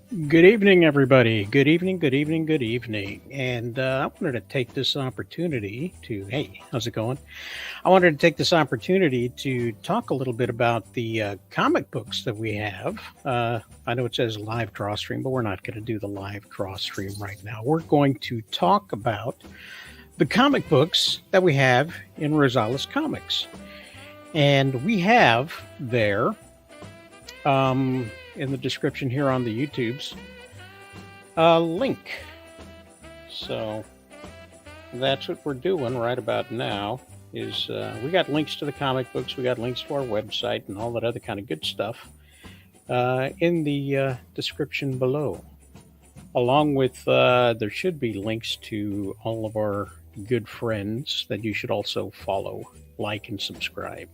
Good evening, everybody. Good evening, good evening, good evening. And I wanted to take this opportunity to, hey, how's it going? I wanted to take this opportunity to talk a little bit about the comic books that we have. I know it says live draw stream, but we're not going to do the live draw stream right now. We're going to talk about the comic books that we have in Rosales Comics. And we have there, in the description here on the YouTubes, a link. So that's what we're doing right about now is we got links to the comic books, we got links to our website and all that other kind of good stuff in the description below. Along with, there should be links to all of our good friends that you should also follow, like, and subscribe.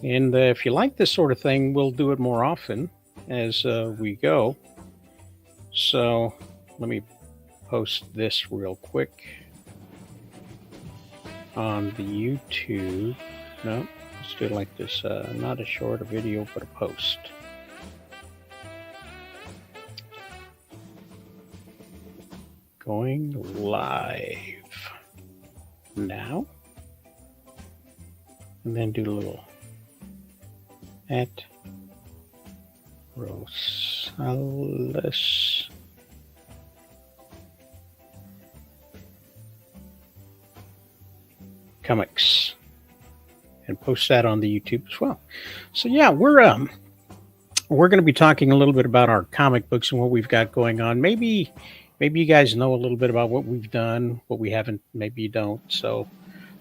And if you like this sort of thing, we'll do it more often as we go. So let me post this real quick on the YouTube. No, let's do it like this. Not a short a video, but a post. Going live now. And then do a little at Rosales Comics and post that on the YouTube as well. So yeah, we're going to be talking a little bit about our comic books and what we've got going on. Maybe you guys know a little bit about what we've done, what we haven't. Maybe you don't. So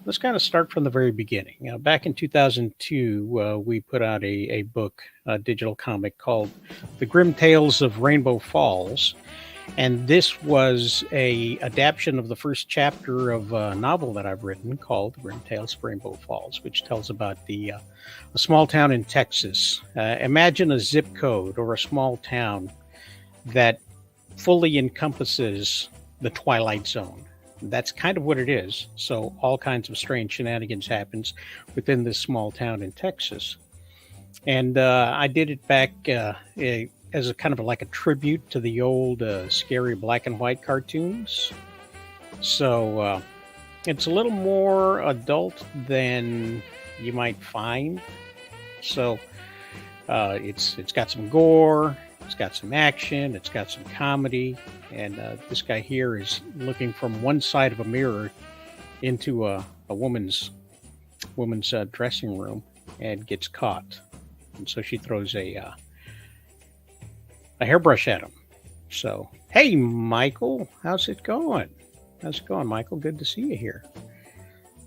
let's kind of start from the very beginning. Back in 2002, we put out a book, a digital comic called The Grimm Tales of Rainbow Falls. And this was a adaptation of the first chapter of a novel that I've written called Grimm Tales of Rainbow Falls, which tells about a small town in Texas. Imagine a zip code or a small town that fully encompasses the Twilight Zone. That's kind of what it is. So all kinds of strange shenanigans happens within this small town in Texas. And I did it back as a kind of like a tribute to the old scary black and white cartoons. So it's a little more adult than you might find. So it's got some gore, it's got some action, it's got some comedy. And this guy here is looking from one side of a mirror into a woman's dressing room and gets caught. And so she throws a hairbrush at him. So, hey, Michael, how's it going? How's it going, Michael? Good to see you here.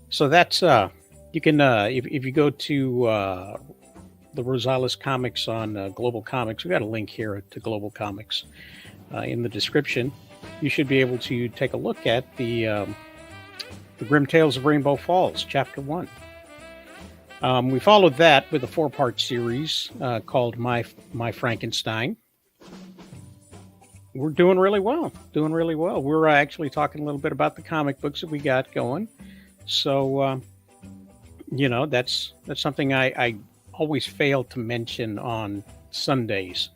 So that's, you can, if you go to the Rosales Comics on Global Comics, we got a link here to Global Comics. In the description, you should be able to take a look at the Grimm Tales of Rainbow Falls, Chapter 1. We followed that with a 4-part series called My Frankenstein. We're doing really well. We're actually talking a little bit about the comic books that we got going. So, that's something I always fail to mention on Sundays.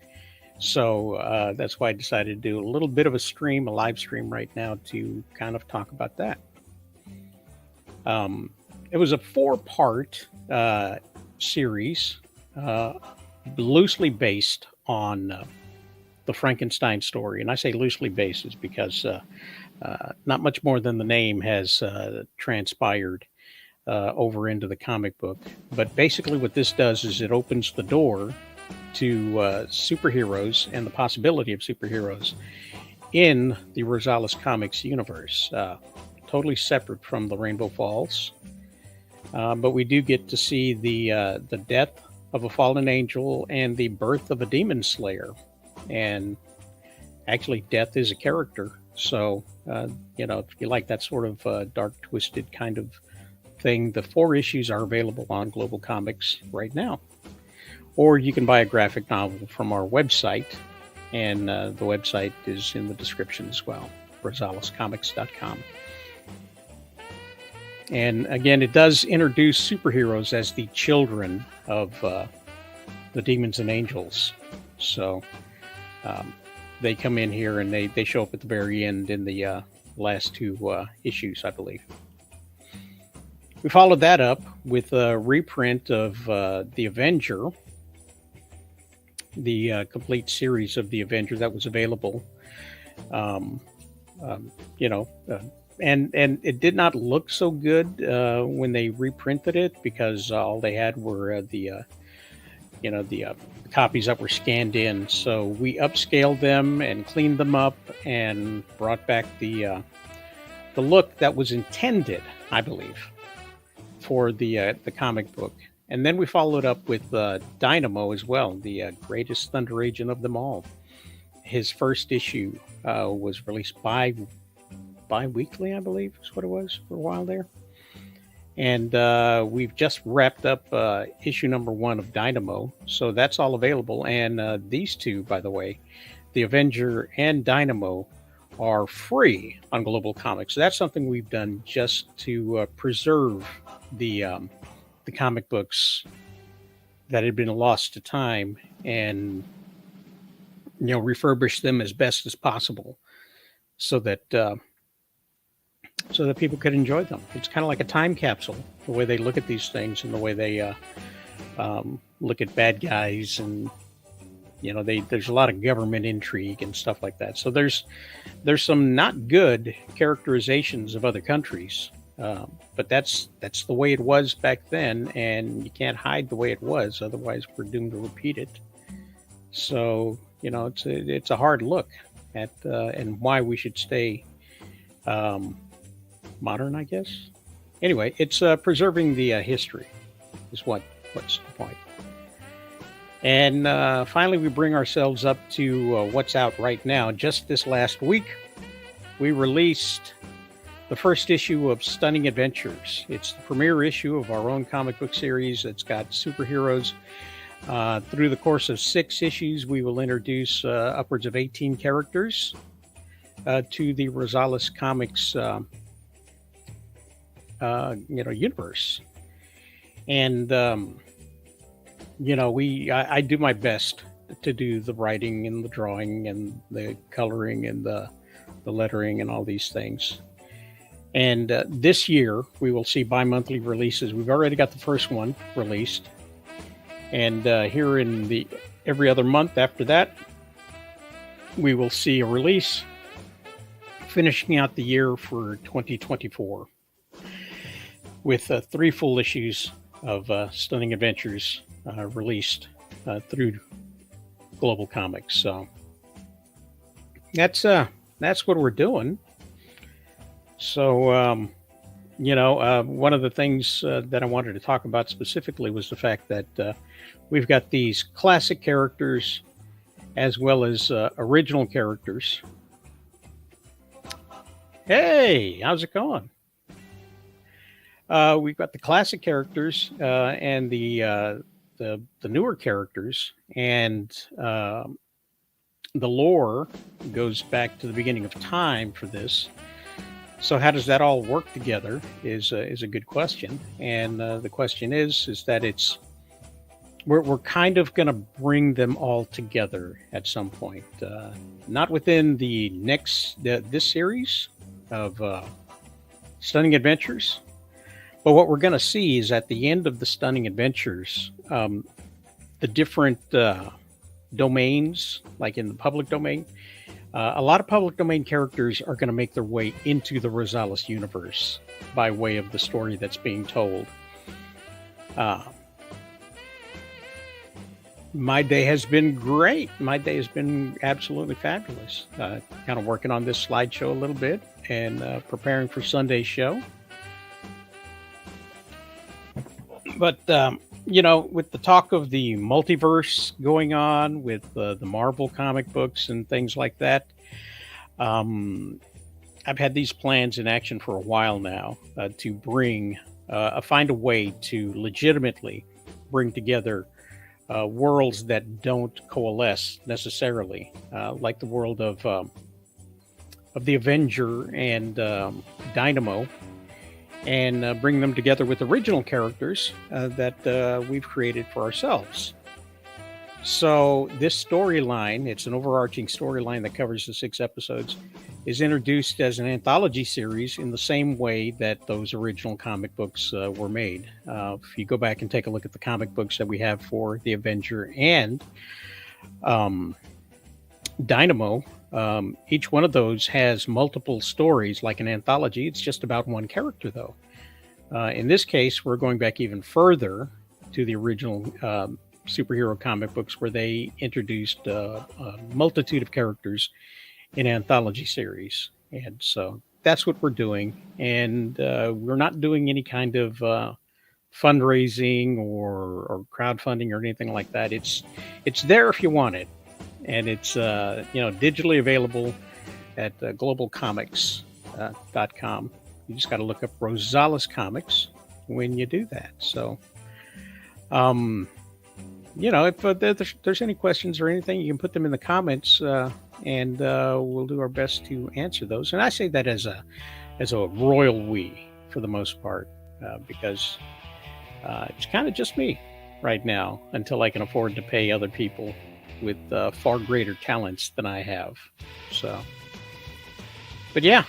So that's why I decided to do a little bit of a live stream right now to kind of talk about that. It was a 4-part series, loosely based on the Frankenstein story. And I say loosely based is because not much more than the name has transpired over into the comic book. But basically what this does is it opens the door to superheroes and the possibility of superheroes in the Rosales Comics universe, totally separate from the Rainbow Falls. But we do get to see the death of a fallen angel and the birth of a demon slayer. And actually, Death is a character. So, if you like that sort of dark, twisted kind of thing, the 4 issues are available on Global Comics right now. Or you can buy a graphic novel from our website, and the website is in the description as well, rosalescomics.com. And again, it does introduce superheroes as the children of the demons and angels. So they come in here and they show up at the very end in the last two issues, I believe. We followed that up with a reprint of The Avenger, the complete series of The Avenger that was available. You know, and it did not look so good when they reprinted it, because all they had were the copies that were scanned in. So we upscaled them and cleaned them up and brought back the look that was intended, I believe, for the comic book. And then we followed up with Dynamo as well, the greatest Thunder Agent of them all. His first issue was released bi-weekly, I believe is what it was for a while there. And we've just wrapped up issue number 1 of Dynamo. So that's all available. And these two, by the way, The Avenger and Dynamo, are free on Global Comics. So that's something we've done just to preserve the comic books that had been lost to time, and refurbish them as best as possible, so that people could enjoy them. It's kind of like a time capsule, the way they look at these things and the way they look at bad guys, and there's a lot of government intrigue and stuff like that. So there's some not good characterizations of other countries, but that's the way it was back then, and you can't hide the way it was, otherwise we're doomed to repeat it. So it's a hard look at and why we should stay modern, I guess. Anyway, it's preserving the history is what's the point. And finally, we bring ourselves up to what's out right now. Just this last week, we released the first issue of Stunning Adventures. It's the premiere issue of our own comic book series. It's got superheroes. Through the course of 6 issues, we will introduce upwards of 18 characters to the Rosales Comics universe. And I do my best to do the writing and the drawing and the coloring and the lettering and all these things. And this year we will see bi-monthly releases. We've already got the first one released, and here in the every other month after that, we will see a release, finishing out the year for 2024 with 3 full issues of Stunning Adventures released through Global Comics. So that's what we're doing. So one of the things that I wanted to talk about specifically was the fact that we've got these classic characters as well as original characters. Hey, how's it going? We've got the classic characters and the newer characters, and the lore goes back to the beginning of time for this. So how does that all work together is a good question. And the question is that we're kind of going to bring them all together at some point, not within the this series of Stunning Adventures. But what we're going to see is at the end of the Stunning Adventures, the different domains, like in the public domain, a lot of public domain characters are going to make their way into the Rosales universe by way of the story that's being told. My day has been great. My day has been absolutely fabulous. Kind of working on this slideshow a little bit and preparing for Sunday's show. But, with the talk of the multiverse going on with the Marvel comic books and things like that, I've had these plans in action for a while now to find a way to legitimately bring together worlds that don't coalesce necessarily, like the world of the Avenger and Dynamo, and bring them together with original characters that we've created for ourselves. So this storyline, it's an overarching storyline that covers the 6 episodes, is introduced as an anthology series in the same way that those original comic books were made. If you go back and take a look at the comic books that we have for The Avenger and Dynamo, each one of those has multiple stories like an anthology. It's just about one character, though. In this case, we're going back even further to the original superhero comic books, where they introduced a multitude of characters in anthology series. And so that's what we're doing. And we're not doing any kind of fundraising or crowdfunding or anything like that. It's there if you want it. And it's digitally available at globalcomics.com. You just got to look up Rosales Comics when you do that. So, if there's any questions or anything, you can put them in the comments, and we'll do our best to answer those. And I say that as a royal we for the most part, because it's kind of just me right now until I can afford to pay other people with far greater talents than I have. So, but yeah,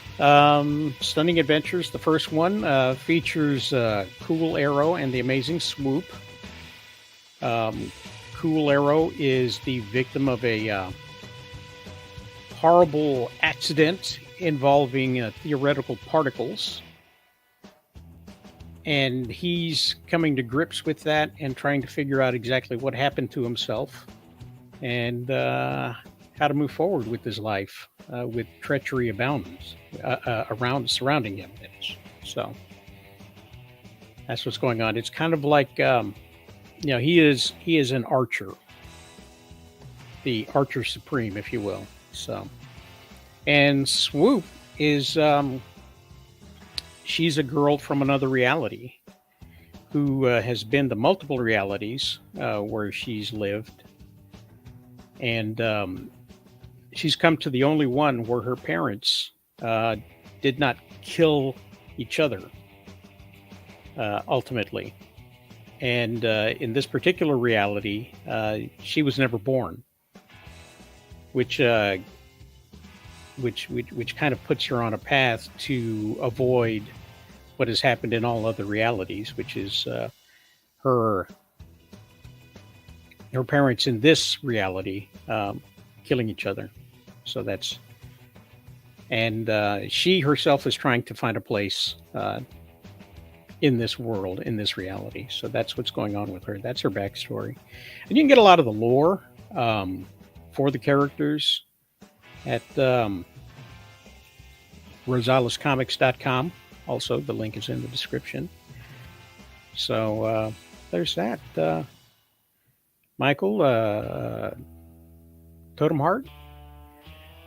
Stunning Adventures, the first one, features Cool Arrow and the Amazing Swoop. Cool Arrow is the victim of a horrible accident involving theoretical particles. And he's coming to grips with that and trying to figure out exactly what happened to himself and how to move forward with his life with treachery surrounding him. So that's what's going on. It's kind of like, he is an archer, the archer supreme, if you will. So, and Swoop is, she's a girl from another reality who has been to multiple realities where she's lived. And she's come to the only one where her parents did not kill each other, ultimately. And in this particular reality, she was never born, which kind of puts her on a path to avoid what has happened in all other realities, which is her parents in this reality killing each other. So that's, and she herself is trying to find a place in this world, in this reality. So that's what's going on with her. That's her backstory. And you can get a lot of the lore for the characters at rosalescomics.com. Also, the link is in the description. So there's that. Michael, Totem Heart,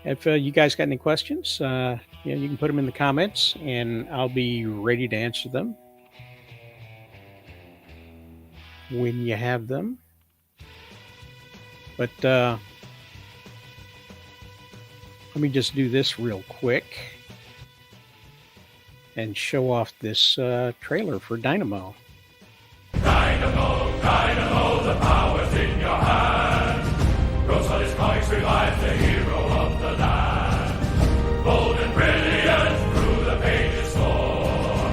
if you guys got any questions, you can put them in the comments and I'll be ready to answer them when you have them. But let me just do this real quick and show off this trailer for Dynamo. Dynamo, Dynamo, the power's in your hand. Rosales Comics revives the hero of the land. Bold and brilliant through the pages soar.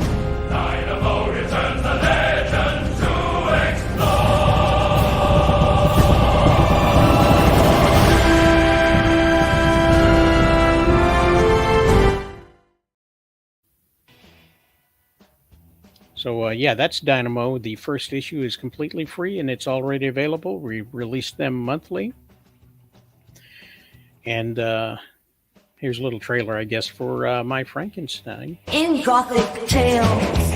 Dynamo returns the legend to So, that's Dynamo. The first issue is completely free and it's already available. We release them monthly. And here's a little trailer, I guess, for My Frankenstein. In Gothic tales,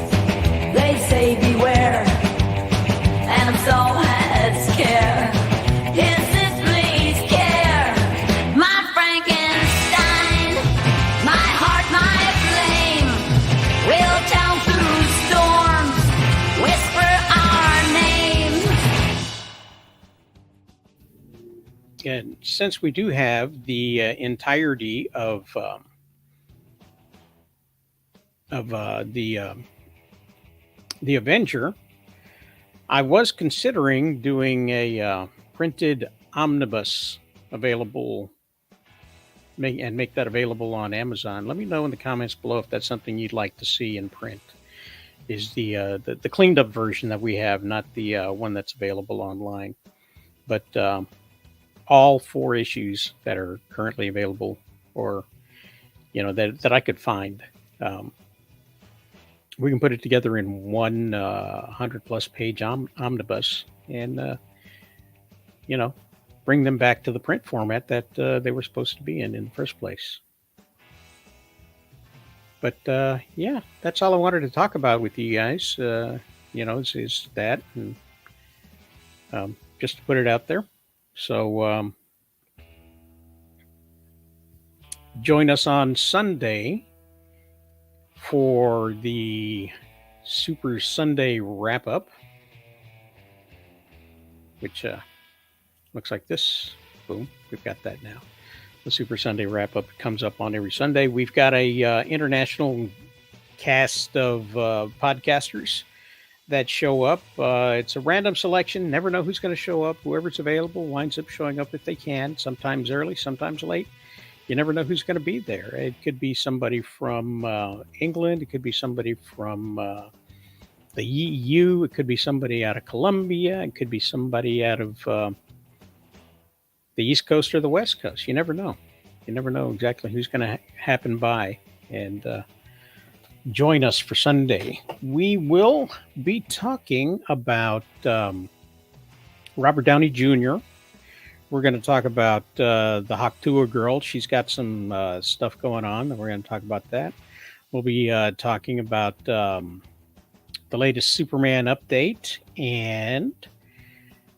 they say beware, and I'm so had scare. Is this please care? My Frankenstein, my heart, my flame, will tell through storms, whisper our names. And since we do have the entirety of the Avenger, I was considering doing a printed omnibus available, make that available on Amazon. Let me know in the comments below if that's something you'd like to see in print. Is the cleaned up version that we have, not the one that's available online. But all 4 issues that are currently available, or that I could find, we can put it together in one 100+ page omnibus, and bring them back to the print format that they were supposed to be in the first place. But yeah, that's all I wanted to talk about with you guys. Is that, and just to put it out there. So join us on Sunday for the Super Sunday wrap up, which looks like this. Boom, we've got that now. The Super Sunday wrap up comes up on every Sunday. We've got a international cast of podcasters that show up. It's a random selection. Never know who's going to show up. Whoever's available winds up showing up if they can. Sometimes early, sometimes late. You never know who's going to be there. It could be somebody from England. It could be somebody from the EU. It could be somebody out of Colombia. It could be somebody out of the East Coast or the West Coast. You never know. You never know exactly who's going to happen by and join us for Sunday. We will be talking about Robert Downey Jr. We're going to talk about the Haktua girl. She's got some stuff going on, and we're going to talk about that. We'll be talking about the latest Superman update and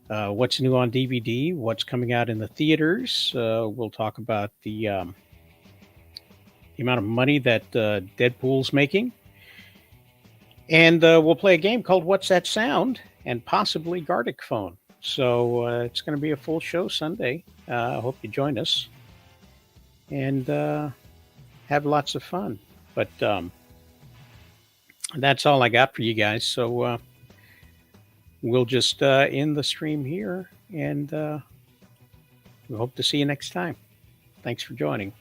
what's new on DVD, what's coming out in the theaters. We'll talk about the amount of money that Deadpool's making. And we'll play a game called What's That Sound? And possibly Gardic Phone. So it's going to be a full show Sunday. I hope you join us and have lots of fun. But that's all I got for you guys. So we'll just end the stream here, and we hope to see you next time. Thanks for joining.